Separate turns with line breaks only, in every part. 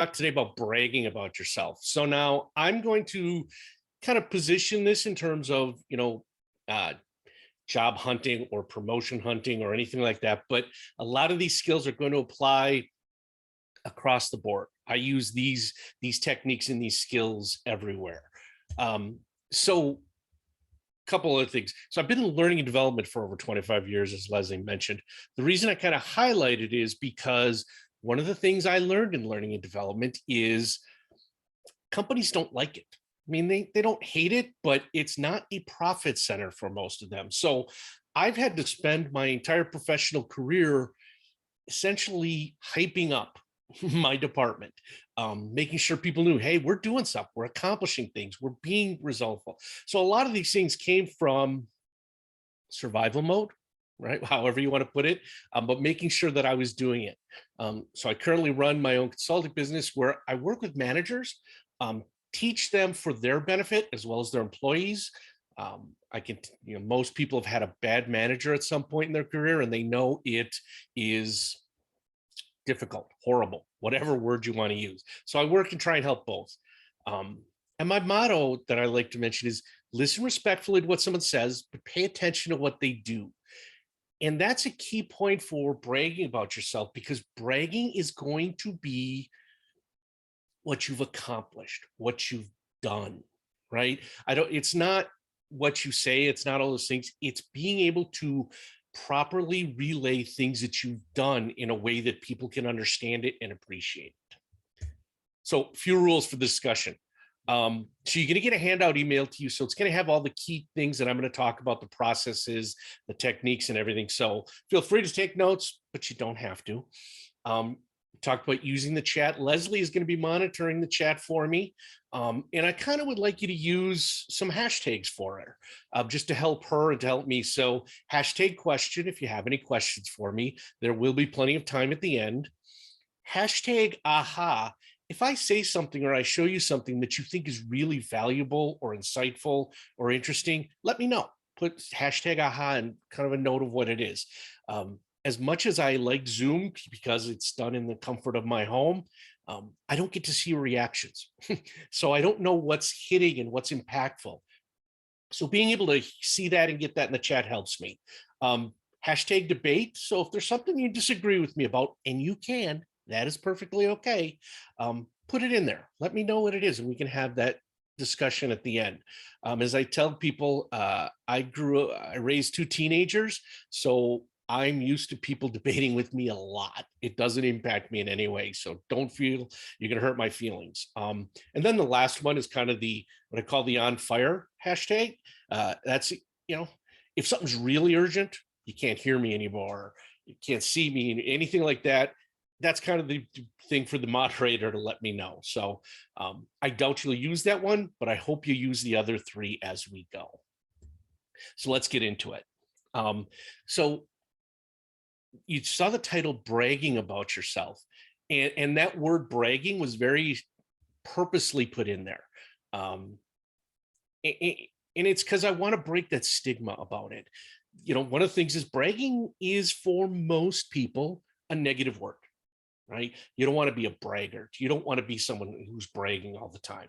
Talk today about bragging about yourself. So now I'm going to kind of position this in terms of, uh, job hunting or promotion hunting or anything like that. But a lot of these skills are going to apply across the board. I use these techniques and these skills everywhere. So couple of things. So I've been in learning and development for over 25 years, as Leslie mentioned. The reason I kind of highlight it is because one of the things I learned in learning and development is companies don't like it. I mean, they don't hate it, but it's not a profit center for most of them. So I've had to spend my entire professional career essentially hyping up my department, making sure people knew, hey, we're doing stuff, we're accomplishing things, we're being resultful. So a lot of these things came from survival mode, right? However you want to put it, but making sure that I was doing it. So I currently run my own consulting business where I work with managers, teach them for their benefit as well as their employees. I can, most people have had a bad manager at some point in their career, and they know it is difficult, horrible, whatever word you want to use. So I work and try and help both. And my motto that I like to mention is listen respectfully to what someone says, but pay attention to what they do. And that's a key point for bragging about yourself, because bragging is going to be what you've accomplished, what you've done, right? It's not what you say, it's not all those things. It's being able to properly relay things that you've done in a way that people can understand it and appreciate it. So few rules for discussion. So you're going to get a handout emailed to you. So it's going to have all the key things that I'm going to talk about, the processes, the techniques and everything. So feel free to take notes, but you don't have to. Talked about using the chat. Leslie is going to be monitoring the chat for me. And I kind of would like you to use some hashtags for her, just to help her and to help me. So hashtag question, if you have any questions for me, there will be plenty of time at the end. Hashtag aha. If I say something or I show you something that you think is really valuable or insightful or interesting, let me know. Put hashtag aha and kind of a note of what it is. As much as I like Zoom because it's done in the comfort of my home, I don't get to see reactions. So I don't know what's hitting and what's impactful. So being able to see that and get that in the chat helps me. Hashtag debate. So if there's something you disagree with me about, and you can, that is perfectly okay. Put it in there. Let me know what it is, and we can have that discussion at the end. As I tell people, I raised two teenagers, so I'm used to people debating with me a lot. It doesn't impact me in any way. So don't feel you're going to hurt my feelings. And then the last one is kind of what I call the on fire hashtag. That's, if something's really urgent, you can't hear me anymore, you can't see me, anything like that. That's kind of the thing for the moderator to let me know. So I doubt you'll use that one, but I hope you use the other three as we go. So let's get into it. So you saw the title bragging about yourself, and that word bragging was very purposely put in there. And it's because I want to break that stigma about it. One of the things is bragging is for most people a negative word, right? You don't want to be a braggart. You don't want to be someone who's bragging all the time.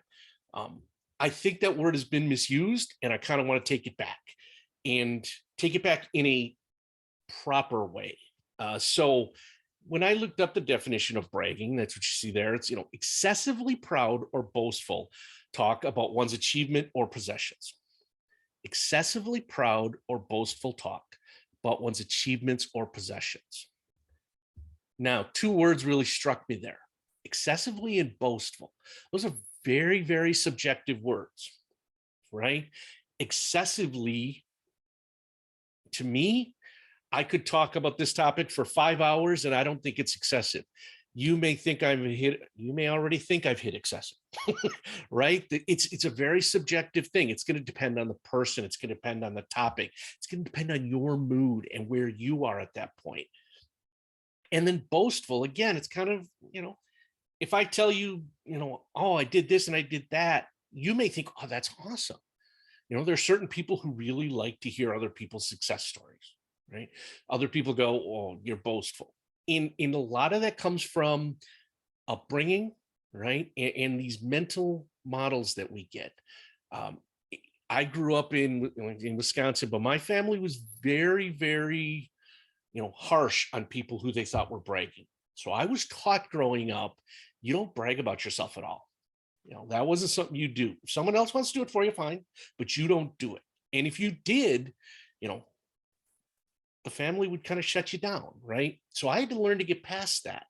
I think that word has been misused, and I kind of want to take it back and take it back in a proper way. So when I looked up the definition of bragging, that's what you see there. It's, excessively proud or boastful talk about one's achievement or possessions. Excessively proud or boastful talk about one's achievements or possessions. Now, two words really struck me there: excessively and boastful. Those are very, very subjective words, right? Excessively, to me, I could talk about this topic for 5 hours, and I don't think it's excessive. You may already think I've hit excessive, right? It's a very subjective thing. It's going to depend on the person. It's going to depend on the topic. It's going to depend on your mood and where you are at that point. And then boastful, again, it's kind of, if I tell you, oh, I did this and I did that, you may think, oh, that's awesome. There are certain people who really like to hear other people's success stories, right? Other people go, oh, you're boastful. In a lot of that comes from upbringing, right? And these mental models that we get. Um, I grew up in Wisconsin, but my family was very, very, harsh on people who they thought were bragging. So I was taught growing up, you don't brag about yourself at all. That wasn't something you do. If someone else wants to do it for you, fine, but you don't do it. And if you did, you know, the family would kind of shut you down, right? So I had to learn to get past that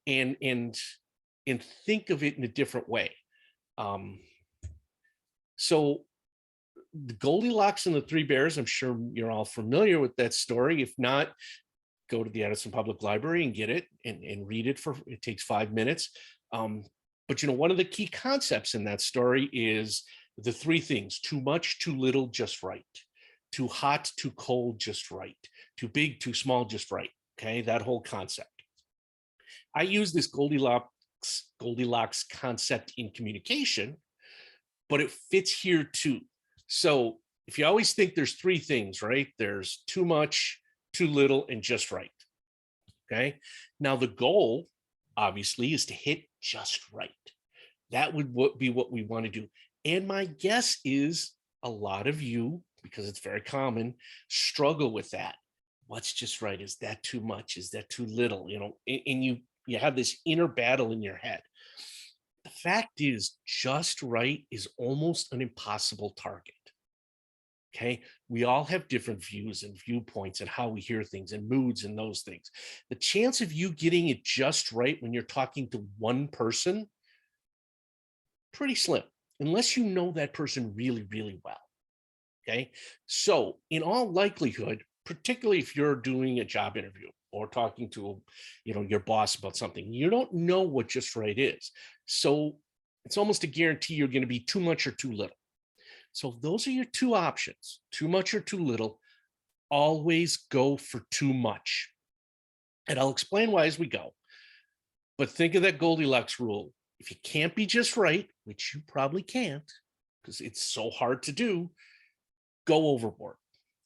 and think of it in a different way. Um, so the Goldilocks and the Three Bears, I'm sure you're all familiar with that story. If not, go to the Addison Public Library and get it and read it it takes 5 minutes. But one of the key concepts in that story is the three things: too much, too little, just right; too hot, too cold, just right; too big, too small, just right. Okay, that whole concept. I use this Goldilocks concept in communication, but it fits here too. So if you always think there's three things, right? There's too much, too little, and just right. Okay. Now the goal, obviously, is to hit just right. That would be what we want to do. And my guess is a lot of you, because it's very common, struggle with that. What's just right? Is that too much? Is that too little? And you have this inner battle in your head. The fact is, just right is almost an impossible target. Okay. We all have different views and viewpoints and how we hear things and moods and those things. The chance of you getting it just right when you're talking to one person, pretty slim, unless you know that person really, really well. Okay. So, in all likelihood, particularly if you're doing a job interview or talking to, your boss about something, you don't know what just right is. So, it's almost a guarantee you're going to be too much or too little. So those are your two options: too much or too little. Always go for too much. And I'll explain why as we go. But think of that Goldilocks rule. If you can't be just right, which you probably can't, because it's so hard to do, go overboard.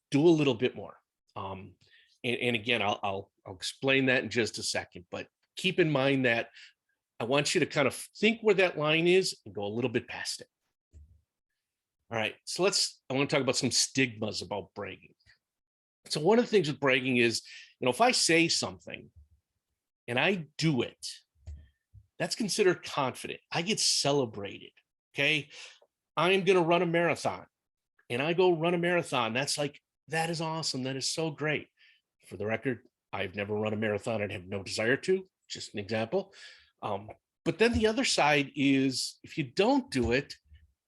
Do a little bit more. And again, I'll explain that in just a second. But keep in mind that I want you to kind of think where that line is and go a little bit past it. All right, so I want to talk about some stigmas about bragging. So one of the things with bragging is, if I say something and I do it, that's considered confident. I get celebrated. Okay. I'm going to run a marathon and I go run a marathon. That is awesome. That is so great. For the record, I've never run a marathon and have no desire to, just an example. But then the other side is, if you don't do it,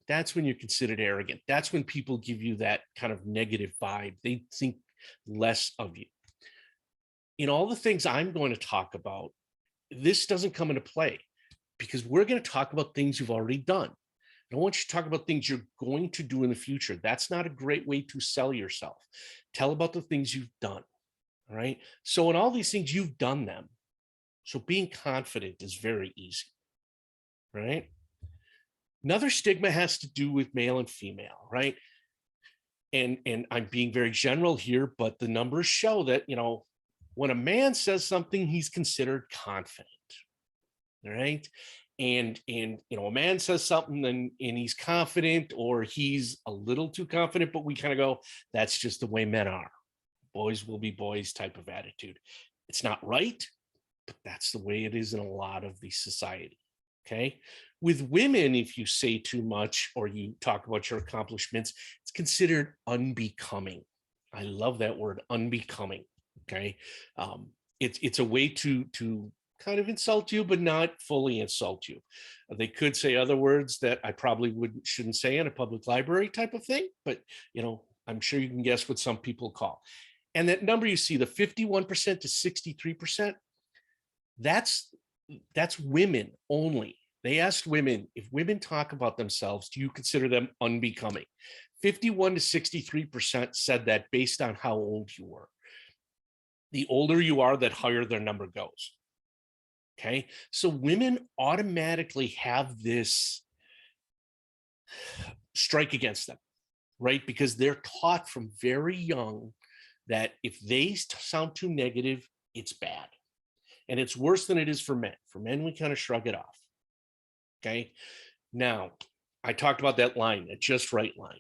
that's when you're considered arrogant. That's when people give you that kind of negative vibe. They think less of you. In all the things I'm going to talk about, this doesn't come into play because we're going to talk about things you've already done. I don't want you to talk about things you're going to do in the future. That's not a great way to sell yourself. Tell about the things you've done. All right. So in all these things, you've done them. So being confident is very easy. Right. Another stigma has to do with male and female, right? And I'm being very general here, but the numbers show that, when a man says something, he's considered confident. All right. And a man says something and he's confident, or he's a little too confident, but we kind of go, that's just the way men are. Boys will be boys type of attitude. It's not right, but that's the way it is in a lot of the society. Okay. With women, if you say too much or you talk about your accomplishments, it's considered unbecoming. I love that word, unbecoming. Okay. It's a way to kind of insult you, but not fully insult you. They could say other words that I probably shouldn't say in a public library type of thing, but I'm sure you can guess what some people call. And that number you see, the 51% to 63%, that's women only. They asked women, if women talk about themselves, do you consider them unbecoming? 51 to 63% said that based on how old you were. The older you are, that higher their number goes. Okay. So women automatically have this strike against them, right? Because they're taught from very young that if they sound too negative, it's bad. And it's worse than it is for men. For men, we kind of shrug it off. Okay. Now, I talked about that line, a just right line.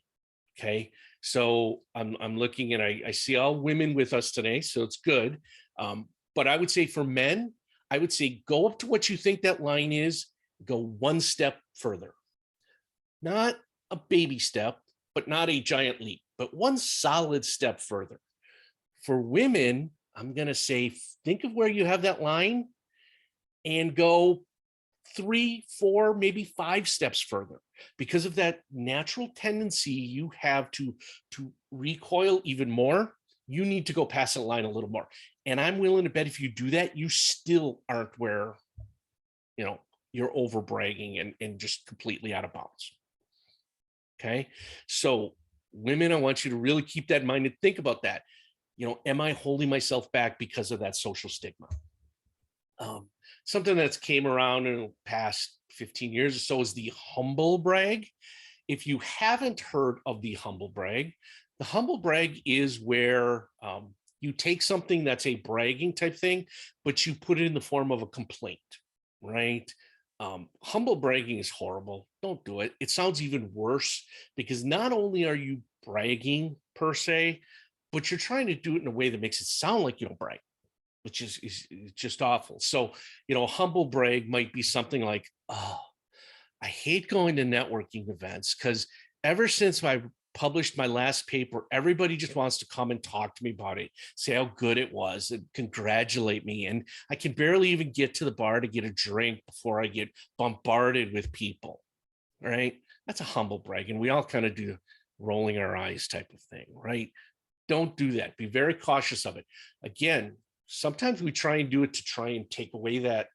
Okay. So I'm looking and I see all women with us today. So it's good. But I would say for men, I would say go up to what you think that line is, go one step further. Not a baby step, but not a giant leap, but one solid step further. For women, I'm going to say think of where you have that line and go 3, 4, maybe 5 steps further, because of that natural tendency you have to recoil even more. You need to go past that line a little more. And I'm willing to bet if you do that, you still aren't where, you know, you're over bragging and just completely out of bounds. Okay. So women, I want you to really keep that in mind and think about that. You know, am I holding myself back because of that social stigma? Um, Something that's came around in the past 15 years or so is the humble brag. If you haven't heard of the humble brag is where you take something that's a bragging type thing, but you put it in the form of a complaint, right? Humble bragging is horrible. Don't do it. It sounds even worse because not only are you bragging per se, but you're trying to do it in a way that makes it sound like you don't brag, which is just awful. So, you know, a humble brag might be something like, oh, I hate going to networking events because ever since I published my last paper, everybody just wants to come and talk to me about it, say how good it was, and congratulate me. And I can barely even get to the bar to get a drink before I get bombarded with people. Right? That's a humble brag. And we all kind of do rolling our eyes type of thing, right? Don't do that. Be very cautious of it. Again, sometimes we try and do it to try and take away that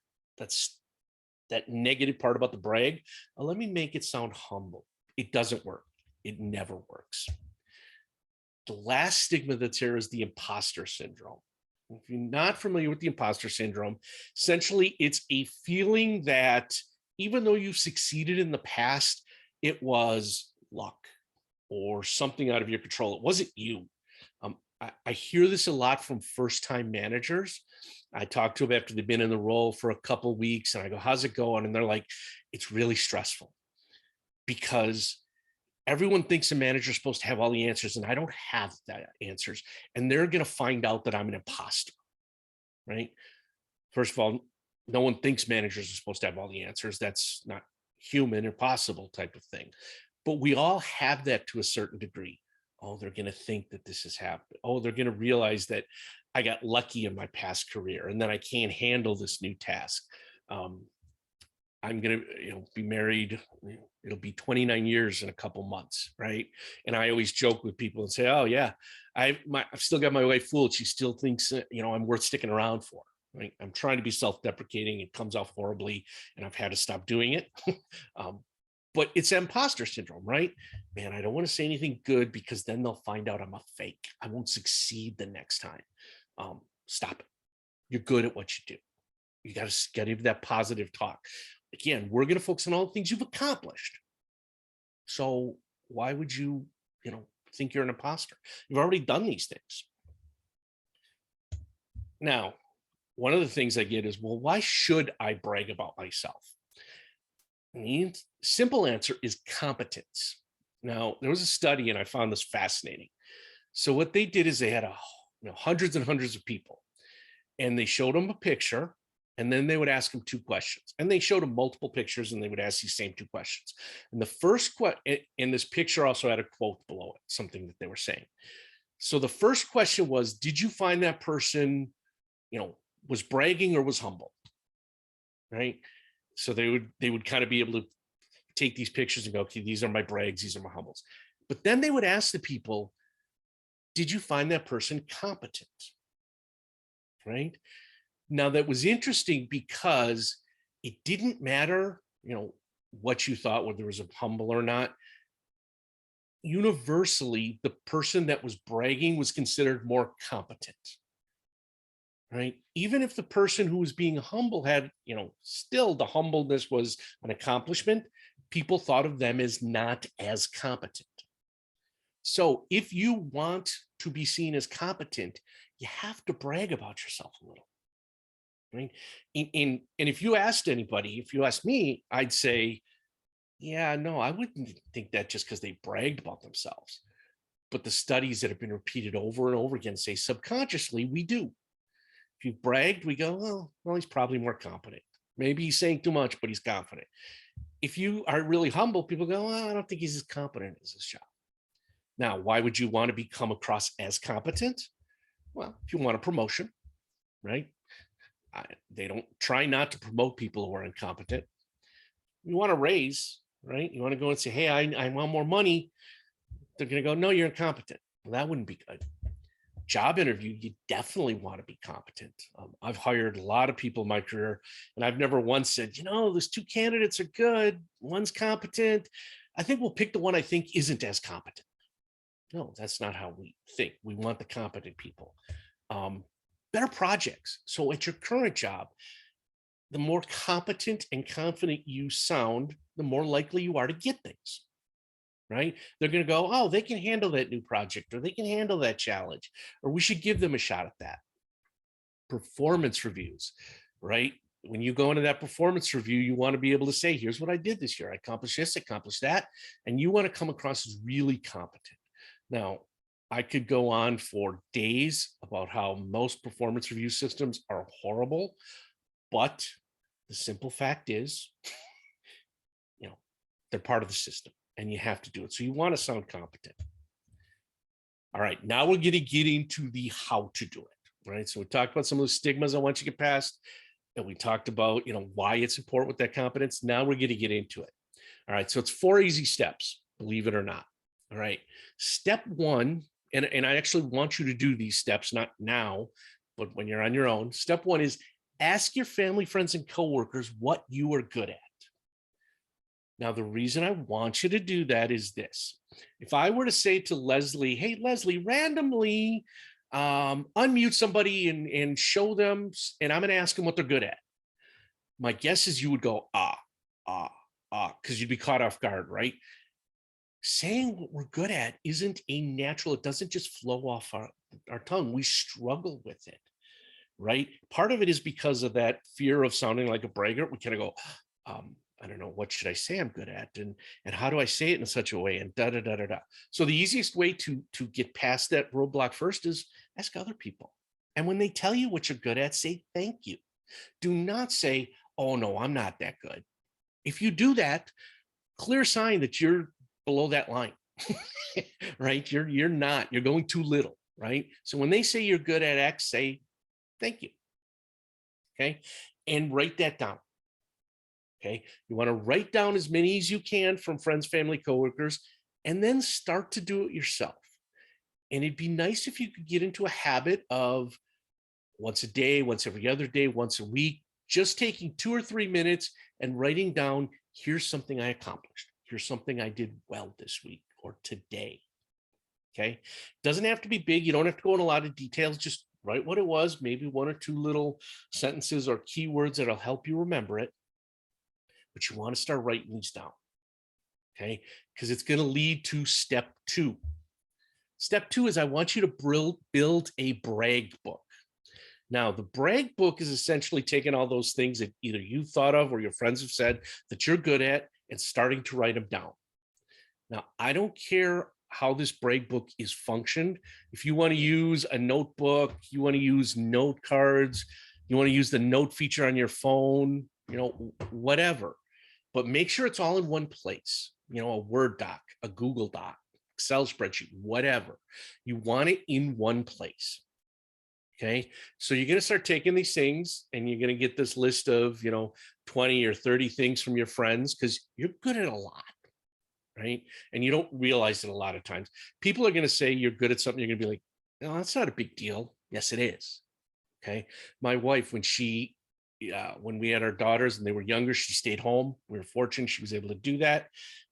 negative part about the brag. Let me make it sound humble. It doesn't work. It never works. The last stigma that's here is the imposter syndrome. If you're not familiar with the imposter syndrome, essentially it's a feeling that even though you've succeeded in the past, it was luck or something out of your control. It wasn't you. I hear this a lot from first-time managers. I talk to them after they've been in the role for a couple of weeks, and I go, "How's it going?" And they're like, "It's really stressful because everyone thinks a manager is supposed to have all the answers, and I don't have that answers, and they're going to find out that I'm an imposter." Right? First of all, no one thinks managers are supposed to have all the answers. That's not human or possible type of thing. But we all have that to a certain degree. Oh, they're going to think that this has happened. Oh, they're going to realize that I got lucky in my past career and then I can't handle this new task. Um, I'm going to, be married. It'll be 29 years in a couple months, right? And I always joke with people and say, "Oh yeah, I've still got my wife fooled. She still thinks I'm worth sticking around for." Right? I'm trying to be self-deprecating. It comes off horribly, and I've had to stop doing it. um, but it's imposter syndrome, right? Man, I don't want to say anything good because then they'll find out I'm a fake. I won't succeed the next time. Stop it. You're good at what you do. You got to get into that positive talk. Again, we're going to focus on all the things you've accomplished. So why would you, think you're an imposter? You've already done these things. Now, one of the things I get is, well, why should I brag about myself? And the simple answer is competence. Now, there was a study, and I found this fascinating. So what they did is they had hundreds and hundreds of people, and they showed them a picture, and then they would ask them 2 questions. And they showed them multiple pictures, and they would ask these same 2 questions. And the first question, and this picture also had a quote below it, something that they were saying. So the first question was, did you find that person, was bragging or was humble? Right? So they would kind of be able to take these pictures and go, okay, these are my brags, these are my humbles. But then they would ask the people, did you find that person competent? Right? Now that was interesting because it didn't matter, what you thought, whether it was a humble or not. Universally, the person that was bragging was considered more competent. Right? Even if the person who was being humble had, still the humbleness was an accomplishment, people thought of them as not as competent. So if you want to be seen as competent, you have to brag about yourself a little. right? And if you asked anybody, if you asked me, I'd say, yeah, no, I wouldn't think that just because they bragged about themselves. But the studies that have been repeated over and over again say subconsciously we do. If you've bragged, we go, well, he's probably more competent. Maybe he's saying too much, but he's confident. If you are really humble, people go, well, I don't think he's as competent as his job. Now, why would you want to become across as competent? Well, if you want a promotion, right? They don't try not to promote people who are incompetent. You want a raise, right? You want to go and say, hey, I want more money. They're going to go, no, you're incompetent. Well, that wouldn't be good. Job interview, you definitely want to be competent. I've hired a lot of people in my career, and I've never once said, those two candidates are good. One's competent. I think we'll pick the one I think isn't as competent. No, that's not how we think. We want the competent people. Better projects. So at your current job, the more competent and confident you sound, the more likely you are to get things, right? They're going to go, oh, they can handle that new project, or they can handle that challenge, or we should give them a shot at that. Performance reviews, right? When you go into that performance review, you want to be able to say, here's what I did this year. I accomplished this, accomplished that. And you want to come across as really competent. Now, I could go on for days about how most performance review systems are horrible, but the simple fact is, they're part of the system and you have to do it. So you want to sound competent. All right, now we're going to get into the how to do it, right? So we talked about some of the stigmas I want you to get past, and we talked about, why it's important with that competence. Now we're going to get into it. All right, so it's 4 easy steps, believe it or not. All right, step one, and I actually want you to do these steps, not now, but when you're on your own. Step one is ask your family, friends, and coworkers what you are good at. Now, the reason I want you to do that is this. If I were to say to Leslie, hey, Leslie, randomly unmute somebody and show them, and I'm going to ask them what they're good at. My guess is you would go, because you'd be caught off guard, right? Saying what we're good at isn't a natural, it doesn't just flow off our tongue. We struggle with it, right? Part of it is because of that fear of sounding like a braggart. We kind of go, I don't know, what should I say I'm good at? And how do I say it in such a way? And da, da, da, da, da. So the easiest way to get past that roadblock first is ask other people. And when they tell you what you're good at, say thank you. Do not say, oh no, I'm not that good. If you do that, clear sign that you're below that line, right? You're not, you're going too little, right? So when they say you're good at X, say thank you. Okay. And write that down. Okay, you want to write down as many as you can from friends, family, coworkers, and then start to do it yourself. And it'd be nice if you could get into a habit of once a day, once every other day, once a week, just taking 2 or 3 minutes and writing down, here's something I accomplished. Here's something I did well this week or today. Okay, doesn't have to be big. You don't have to go in a lot of details. Just write what it was, maybe 1 or 2 little sentences or keywords that'll help you remember it. But you want to start writing these down, okay? Because it's going to lead to step 2. Step 2 is I want you to build a brag book. Now, the brag book is essentially taking all those things that either you've thought of or your friends have said that you're good at and starting to write them down. Now, I don't care how this brag book is functioned. If you want to use a notebook, you want to use note cards, you want to use the note feature on your phone, whatever. But make sure it's all in one place, a Word doc, a Google doc, Excel spreadsheet, whatever. You want it in one place. Okay. So you're going to start taking these things and you're going to get this list of, 20 or 30 things from your friends because you're good at a lot. Right. And you don't realize it a lot of times. People are going to say you're good at something. You're going to be like, no, that's not a big deal. Yes, it is. Okay. My wife, when we had our daughters and they were younger, she stayed home. We were fortunate she was able to do that.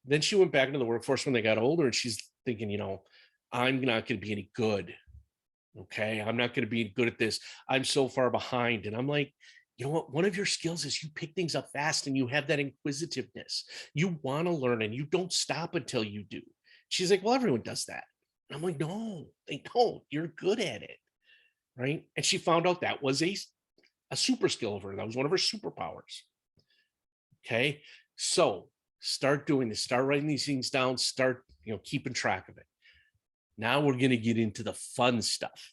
Then she went back into the workforce when they got older and she's thinking, I'm not going to be any good. Okay. I'm not going to be good at this. I'm so far behind. And I'm like, you know what? One of your skills is you pick things up fast and you have that inquisitiveness. You want to learn and you don't stop until you do. She's like, well, everyone does that. And I'm like, no, they don't. You're good at it. Right. And she found out that was a a super skill of her. That was one of her superpowers. Okay. So start doing this, start writing these things down, start, keeping track of it. Now we're going to get into the fun stuff.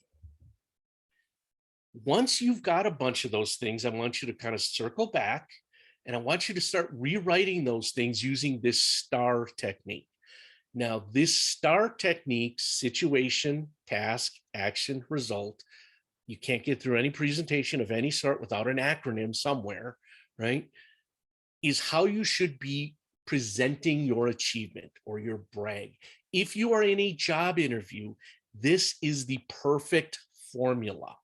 Once you've got a bunch of those things, I want you to kind of circle back and I want you to start rewriting those things using this STAR technique. Now, this STAR technique, situation, task, action, result, you can't get through any presentation of any sort without an acronym somewhere, right? Is how you should be presenting your achievement or your brag. If you are in a job interview, this is the perfect formula.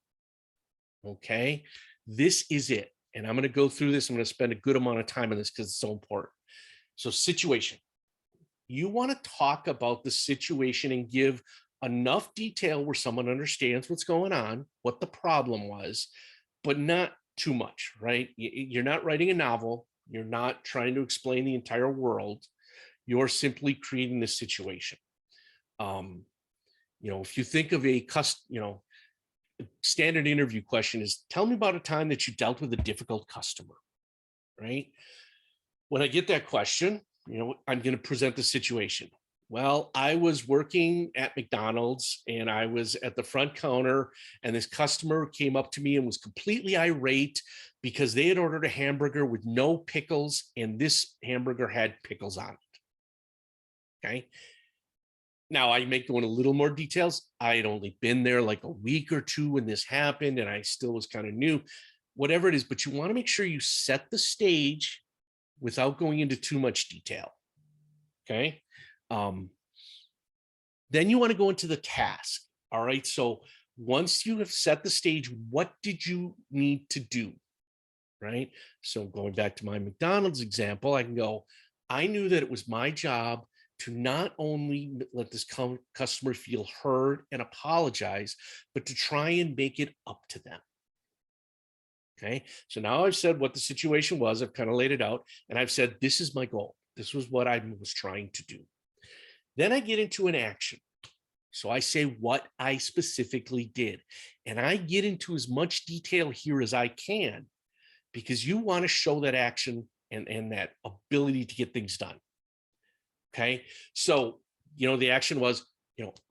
Okay, this is it. And I'm going to go through this. I'm going to spend a good amount of time on this because it's so important. So situation, you want to talk about the situation and give enough detail where someone understands what's going on, what the problem was, but not too much, right? You're not writing a novel. You're not trying to explain the entire world. You're simply creating this situation. If you think of a standard interview question is, tell me about a time that you dealt with a difficult customer, right? When I get that question, I'm going to present the situation. Well, I was working at McDonald's and I was at the front counter and this customer came up to me and was completely irate because they had ordered a hamburger with no pickles and this hamburger had pickles on it. Okay. Now I make go into a little more details. I had only been there like a week or two when this happened and I still was kind of new, whatever it is, but you want to make sure you set the stage without going into too much detail. Okay. Then you want to go into the task. All right. So once you have set the stage, what did you need to do? Right. So going back to my McDonald's example, I can go, I knew that it was my job to not only let this customer feel heard and apologize, but to try and make it up to them. Okay. So now I've said what the situation was. I've kind of laid it out and I've said, this is my goal. This was what I was trying to do. Then I get into an action. So I say what I specifically did. And I get into as much detail here as I can because you want to show that action and that ability to get things done. Okay. So, the action was,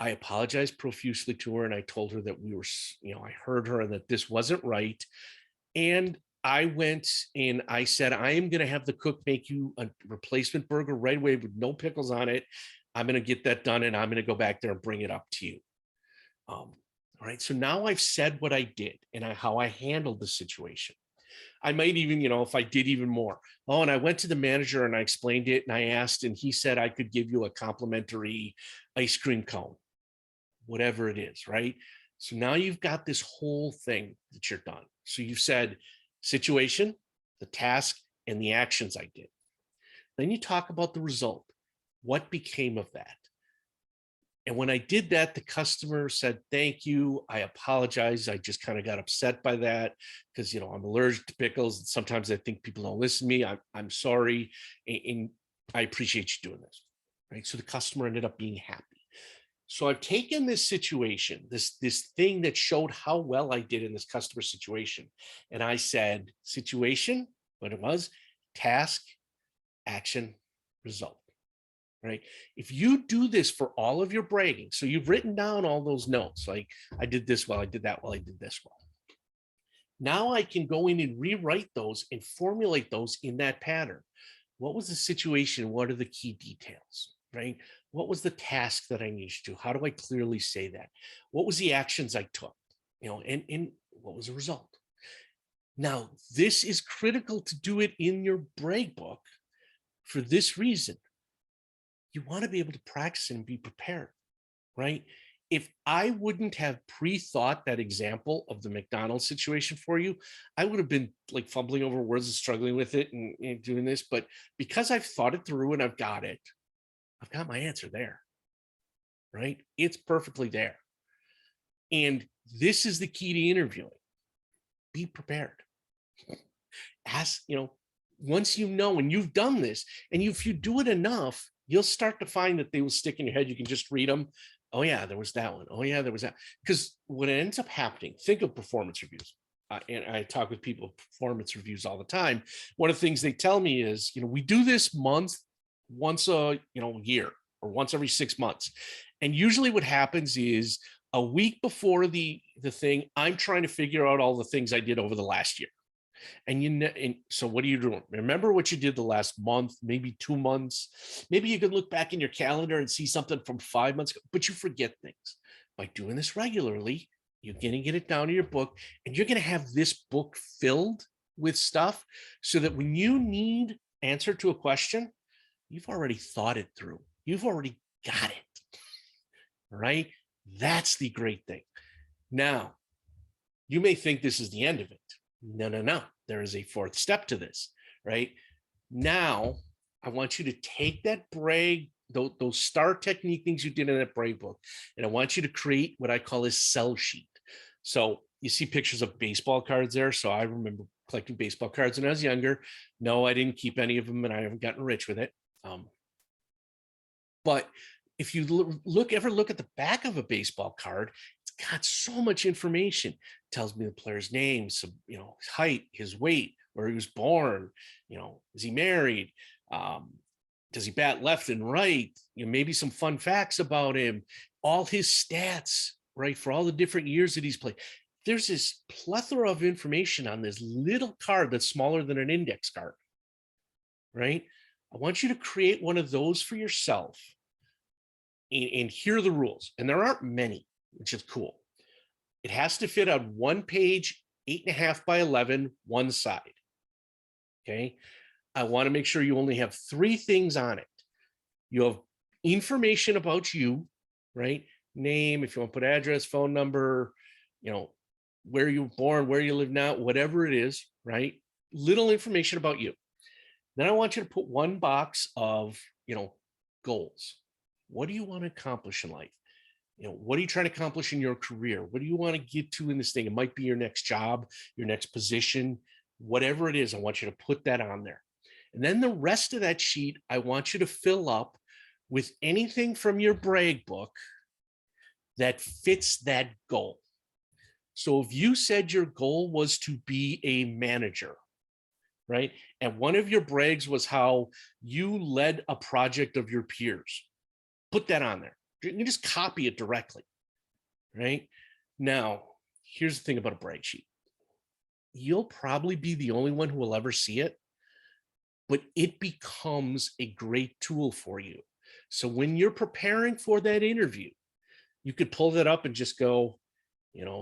I apologized profusely to her and I told her that we were, I heard her and that this wasn't right. And I went and I said, I am going to have the cook make you a replacement burger right away with no pickles on it. I'm going to get that done and I'm going to go back there and bring it up to you. All right. So now I've said what I did and how I handled the situation. I might even, if I did even more. Oh, and I went to the manager and I explained it and I asked, and he said I could give you a complimentary ice cream cone, whatever it is, right? So now you've got this whole thing that you're done. So you've said situation, the task, and the actions I did. Then you talk about the result. What became of that? And when I did that, the customer said, thank you. I apologize. I just kind of got upset by that because, I'm allergic to pickles. And sometimes I think people don't listen to me. I'm sorry. And I appreciate you doing this. Right. So the customer ended up being happy. So I've taken this situation, this thing that showed how well I did in this customer situation. And I said, situation, what it was, task, action, result. Right. If you do this for all of your bragging, so you've written down all those notes, like I did this well, I did that well, I did this well. Now I can go in and rewrite those and formulate those in that pattern. What was the situation? What are the key details? Right. What was the task that I needed to do? How do I clearly say that? What was the actions I took? And what was the result? Now, this is critical to do it in your brag book for this reason. You want to be able to practice and be prepared, right? If I wouldn't have pre-thought that example of the McDonald's situation for you, I would have been like fumbling over words and struggling with it and doing this. But because I've thought it through and I've got it, I've got my answer there, right? It's perfectly there. And this is the key to interviewing. Be prepared. Ask, once and you've done this, and if you do it enough, you'll start to find that they will stick in your head. You can just read them. Oh yeah, there was that one. Oh yeah, there was that. Because what ends up happening, think of performance reviews. and I talk with people performance reviews all the time. One of the things they tell me is, we do this once a year or once every 6 months. And usually what happens is a week before the thing, I'm trying to figure out all the things I did over the last year. And so what are you doing? Remember what you did the last month, maybe 2 months. Maybe you could look back in your calendar and see something from 5 months ago, but you forget things. By doing this regularly, you're going to get it down in your book, and you're going to have this book filled with stuff so that when you need answer to a question, you've already thought it through. You've already got it, right? That's the great thing. Now, you may think this is the end of it. No. There is a fourth step to this, right? Now, I want you to take that brag, those star technique things you did in that brag book, and I want you to create what I call a sell sheet. So you see pictures of baseball cards there. So I remember collecting baseball cards when I was younger. No, I didn't keep any of them, and I haven't gotten rich with it. But if you ever look at the back of a baseball card, it's got so much information. It tells me the player's name, so, his height, his weight, where he was born, is he married? Does he bat left and right? Maybe some fun facts about him, all his stats, right? For all the different years that he's played. There's this plethora of information on this little card that's smaller than an index card, right? I want you to create one of those for yourself. And here are the rules. And there aren't many, which is cool. It has to fit on one page, 8.5 by 11, one side. Okay. I want to make sure you only have 3 things on it. You have information about you, right? Name, if you want to put address, phone number, where you were born, where you live now, whatever it is, right? Little information about you. Then I want you to put one box of, goals. What do you want to accomplish in life? What are you trying to accomplish in your career? What do you want to get to in this thing? It might be your next job, your next position, whatever it is. I want you to put that on there. And then the rest of that sheet, I want you to fill up with anything from your brag book that fits that goal. So if you said your goal was to be a manager, right? And one of your brags was how you led a project of your peers, put that on there. You can just copy it directly, right? Now, here's the thing about a brag sheet. You'll probably be the only one who will ever see it, but it becomes a great tool for you. So when you're preparing for that interview, you could pull that up and just go,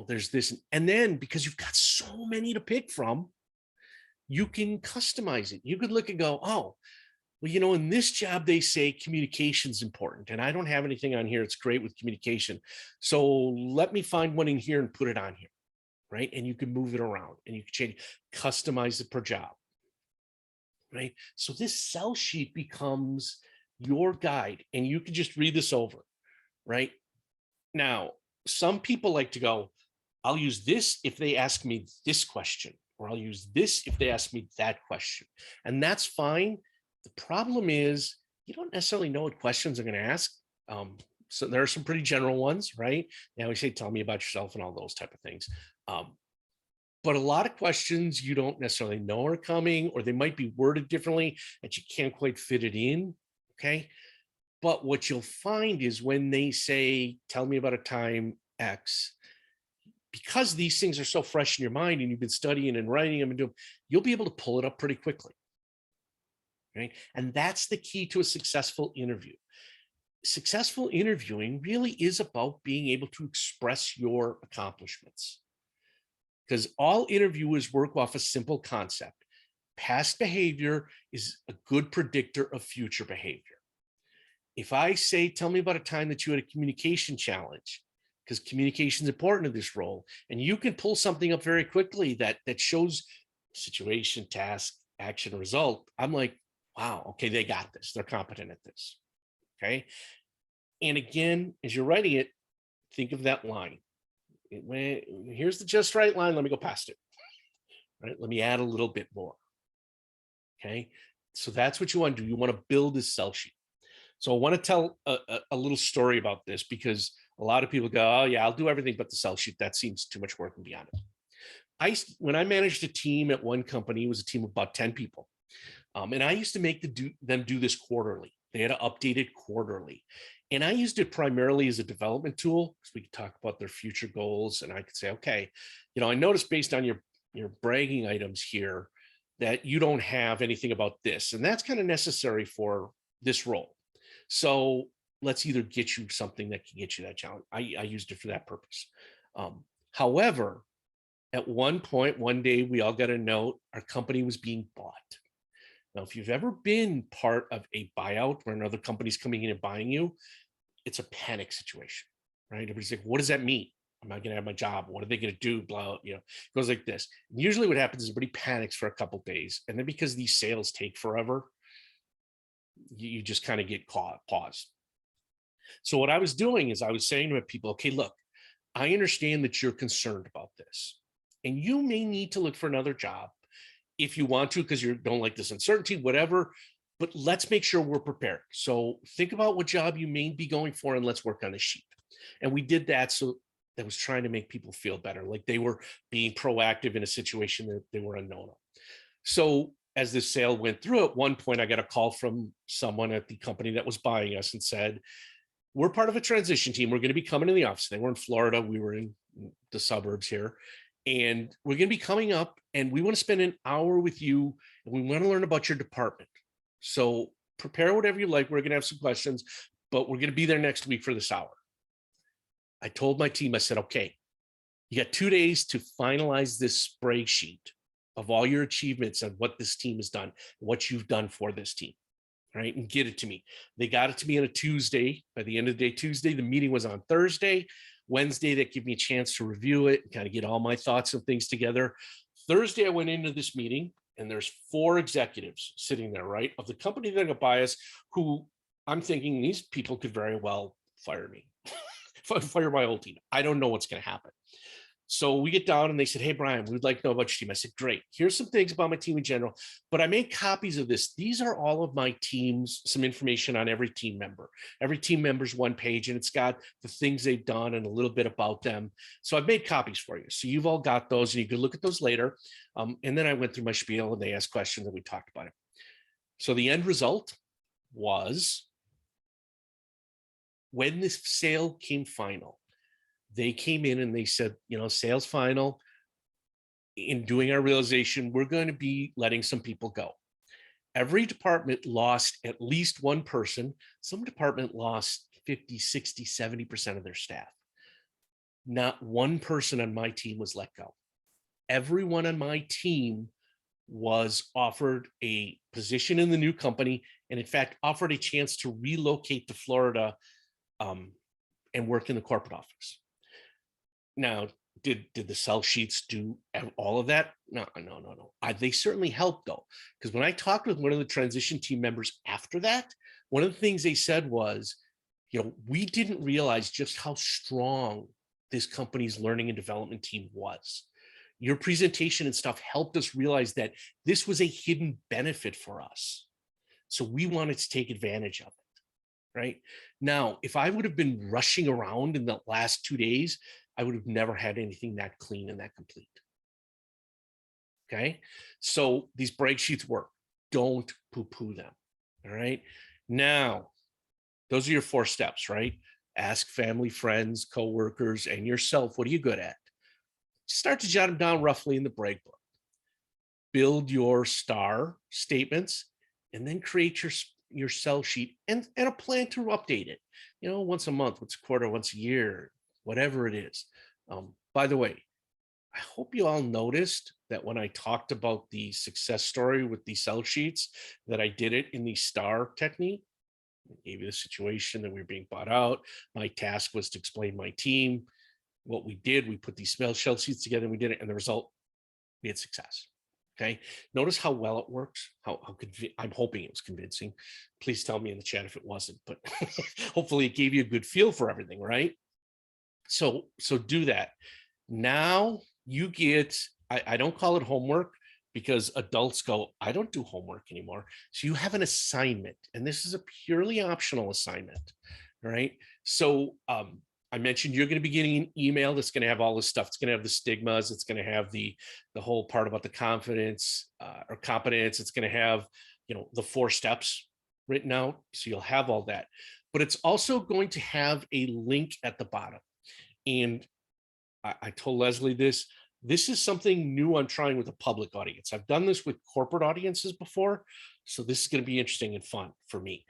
there's this. And then because you've got so many to pick from, you can customize it. You could look and go, oh, well, in this job, they say communication is important, and I don't have anything on here. It's great with communication. So let me find one in here and put it on here, right? And you can move it around and you can change, customize it per job, right? So this sell sheet becomes your guide, and you can just read this over, right? Now, some people like to go, I'll use this if they ask me this question, or I'll use this if they ask me that question. And that's fine. The problem is you don't necessarily know what questions they're going to ask. So there are some pretty general ones, right? Now we say, tell me about yourself and all those type of things. But a lot of questions you don't necessarily know are coming, or they might be worded differently that you can't quite fit it in. Okay. But what you'll find is when they say, tell me about a time X, because these things are so fresh in your mind and you've been studying and writing them and doing, you'll be able to pull it up pretty quickly. Right? And that's the key to a successful interview. Successful interviewing really is about being able to express your accomplishments, because all interviewers work off a simple concept. Past behavior is a good predictor of future behavior. If I say, tell me about a time that you had a communication challenge, because communication is important in this role, and you can pull something up very quickly that shows situation, task, action, result, I'm like, wow, okay, they got this. They're competent at this. Okay. And again, as you're writing it, think of that line. Here's the just right line. Let me go past it. Right. Let me add a little bit more. Okay. So that's what you want to do. You want to build this sell sheet. So I want to tell a little story about this, because a lot of people go, oh yeah, I'll do everything but the sell sheet. That seems too much work and beyond it. When I managed a team at one company, it was a team of about 10 people. And I used to make them do this quarterly. They had to update it quarterly. And I used it primarily as a development tool because we could talk about their future goals. And I could say, okay, I noticed based on your bragging items here that you don't have anything about this. And that's kind of necessary for this role. So let's either get you something that can get you that challenge. I used it for that purpose. However, at one point, one day, we all got a note our company was being bought. Now, if you've ever been part of a buyout where another company's coming in and buying you, it's a panic situation, right? Everybody's like, what does that mean? Am I going to have my job? What are they going to do? Blah, it goes like this. And usually what happens is everybody panics for a couple of days. And then because these sales take forever, you just kind of get paused. So what I was doing is I was saying to people, okay, look, I understand that you're concerned about this. And you may need to look for another job if you want to, because you don't like this uncertainty, whatever, but let's make sure we're prepared. So think about what job you may be going for and let's work on a sheet. And we did that. So that was trying to make people feel better, like they were being proactive in a situation that they were unknown of. So as this sale went through, at one point, I got a call from someone at the company that was buying us and said, we're part of a transition team. We're going to be coming to the office. They were in Florida. We were in the suburbs here. And we're going to be coming up and we want to spend an hour with you and we want to learn about your department. So prepare whatever you like. We're going to have some questions, but we're going to be there next week for this hour. I told my team, I said, okay, you got 2 days to finalize this spreadsheet of all your achievements and what this team has done, what you've done for this team, right? And get it to me. They got it to me on a Tuesday. By the end of the day, Tuesday, the meeting was on Thursday. Wednesday, that gave me a chance to review it and kind of get all my thoughts and things together. Thursday, I went into this meeting and there's 4 executives sitting there, right, of the company that got by us, who I'm thinking these people could very well fire me, fire my whole team. I don't know what's going to happen. So we get down and they said, hey, Brian, we'd like to know about your team. I said, great. Here's some things about my team in general, but I made copies of this. These are all of my teams, some information on every team member. Every team member's one page and it's got the things they've done and a little bit about them. So I've made copies for you. So you've all got those and you can look at those later. And then I went through my spiel and they asked questions and we talked about it. So the end result was when this sale came final, they came in and they said, sales final. In doing our realization, we're going to be letting some people go. Every department lost at least one person. Some department lost 50, 60, 70% of their staff. Not one person on my team was let go. Everyone on my team was offered a position in the new company, and in fact, offered a chance to relocate to Florida and work in the corporate office. Now, did the sell sheets do all of that? No. They certainly helped though, because when I talked with one of the transition team members after that, one of the things they said was, we didn't realize just how strong this company's learning and development team was. Your presentation and stuff helped us realize that this was a hidden benefit for us. So we wanted to take advantage of it. Right now, if I would have been rushing around in the last 2 days, I would have never had anything that clean and that complete. Okay. So these break sheets work. Don't poo-poo them. All right. Now, those are your 4 steps, right? Ask family, friends, coworkers, and yourself, what are you good at? Start to jot them down roughly in the break book. Build your star statements and then create your sell sheet and a plan to update it, once a month, once a quarter, once a year, whatever it is. By the way, I hope you all noticed that when I talked about the success story with the sell sheets, that I did it in the STAR technique. I gave you the situation that we were being bought out. My task was to explain my team. What we did, we put these sell sheets together and we did it. And the result, we had success. Okay. Notice how well it works. I'm hoping it was convincing. Please tell me in the chat if it wasn't, but hopefully it gave you a good feel for everything, right? So do that. Now you get, I don't call it homework because adults go, I don't do homework anymore. So you have an assignment, and this is a purely optional assignment. All right. So I'm I mentioned you're going to be getting an email that's going to have all this stuff. It's going to have the stigmas. It's going to have the whole part about the confidence or competence. It's going to have, the 4 steps written out. So you'll have all that, but it's also going to have a link at the bottom. And I told Leslie this is something new I'm trying with a public audience. I've done this with corporate audiences before, so this is going to be interesting and fun for me.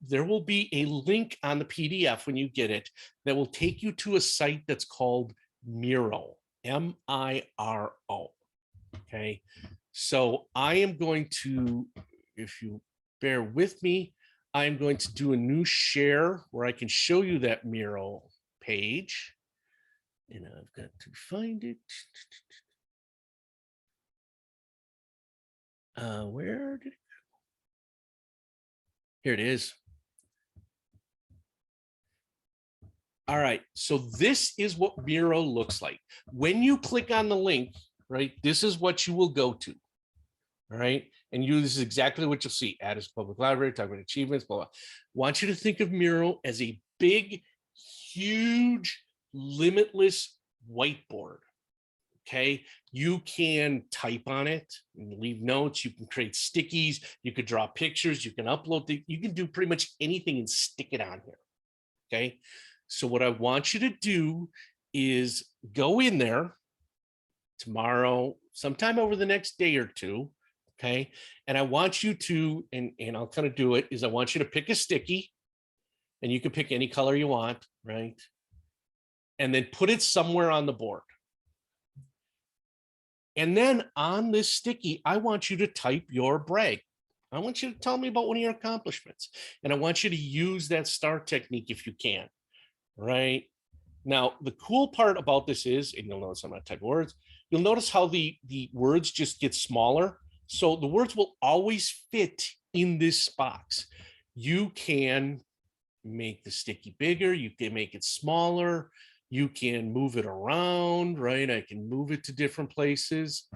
There will be a link on the PDF when you get it that will take you to a site that's called Miro, M-I-R-O. Okay, so I am going to, if you bear with me, I'm going to do a new share where I can show you that Miro page. And I've got to find it. Where did it go? Here it is. All right, so this is what Miro looks like. When you click on the link, right, this is what you will go to. All right, and this is exactly what you'll see. Addison Public Library, talk about achievements, blah, blah. Want you to think of Miro as a big, huge, limitless whiteboard. Okay, you can type on it and leave notes. You can create stickies. You could draw pictures. You can upload. You can do pretty much anything and stick it on here. Okay, so what I want you to do is go in there tomorrow, sometime over the next day or two. Okay, and I want you to, and I'll kind of do it, is I want you to pick a sticky, and you can pick any color you want, right? And then put it somewhere on the board. And then on this sticky, I want you to type your brag. I want you to tell me about one of your accomplishments. And I want you to use that star technique if you can, right? Now, the cool part about this is, and you'll notice I'm not typing words, you'll notice how the words just get smaller. So the words will always fit in this box. You can make the sticky bigger. You can make it smaller. You can move it around, right? I can move it to different places,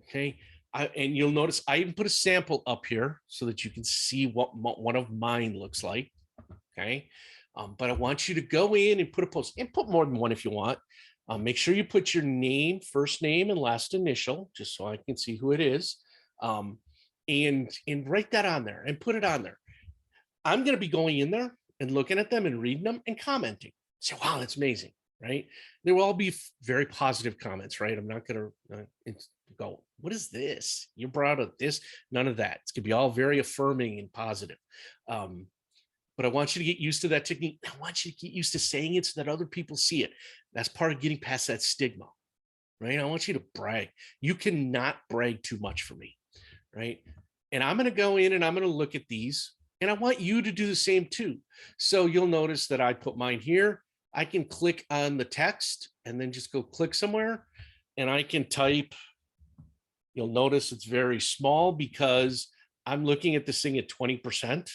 okay? And you'll notice I even put a sample up here so that you can see what one of mine looks like, okay? But I want you to go in and put a post, and put more than one if you want. Make sure you put your name, first name, and last initial, just so I can see who it is, and write that on there and put it on there. I'm going to be going in there and looking at them and reading them and commenting. Say, wow, that's amazing. Right? There will all be very positive comments, right? I'm not going to go, what is this? You're proud of this? None of that. It's going to be all very affirming and positive. But I want you to get used to that technique. I want you to get used to saying it so that other people see it. That's part of getting past that stigma, right? I want you to brag. You cannot brag too much for me, right? And I'm going to go in and I'm going to look at these, and I want you to do the same too. So you'll notice that I put mine here. I can click on the text and then just go click somewhere, and I can type. You'll notice it's very small because I'm looking at this thing at 20%.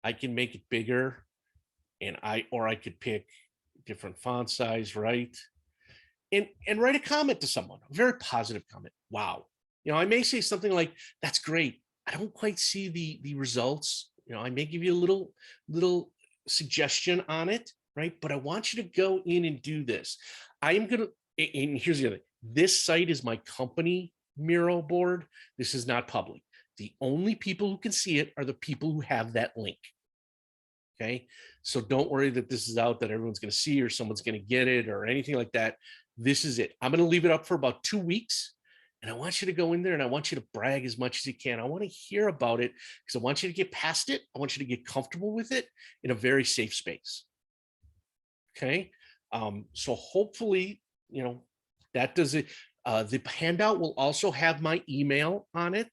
I can make it bigger, and I could pick different font size, right? And write a comment to someone, a very positive comment. Wow. I may say something like, that's great. I don't quite see the results. I may give you a little suggestion on it. Right? But I want you to go in and do this. I am going to, and here's the other thing. This site is my company Miro board. This is not public. The only people who can see it are the people who have that link. Okay. So don't worry that this is out that everyone's going to see or someone's going to get it or anything like that. This is it. I'm going to leave it up for about 2 weeks. And I want you to go in there and I want you to brag as much as you can. I want to hear about it because I want you to get past it. I want you to get comfortable with it in a very safe space. Okay, so hopefully, that does it. The handout will also have my email on it.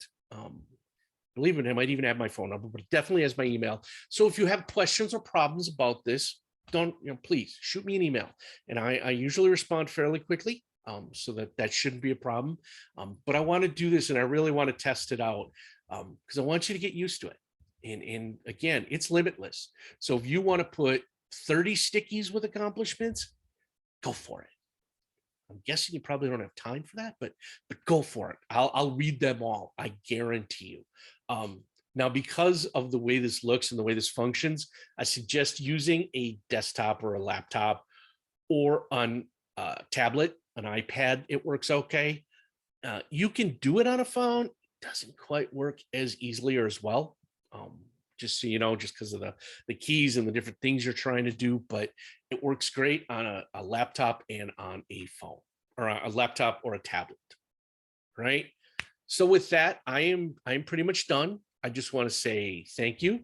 Believe it, I might even have my phone number, but it definitely has my email. So if you have questions or problems about this, please shoot me an email, and I usually respond fairly quickly. So that shouldn't be a problem. But I want to do this, and I really want to test it out because I want you to get used to it. And again, it's limitless. So if you want to put 30 stickies with accomplishments, go for it. I'm guessing you probably don't have time for that, but go for it. I'll read them all. I guarantee you. Now, because of the way this looks and the way this functions, I suggest using a desktop or a laptop or on a tablet, an iPad, it works okay. You can do it on a phone. It doesn't quite work as easily or as well. Um, just so you know, just because of the keys and the different things you're trying to do, but it works great on a laptop and on a phone, or a laptop or a tablet, right? So with that, I'm pretty much done. I just want to say thank you.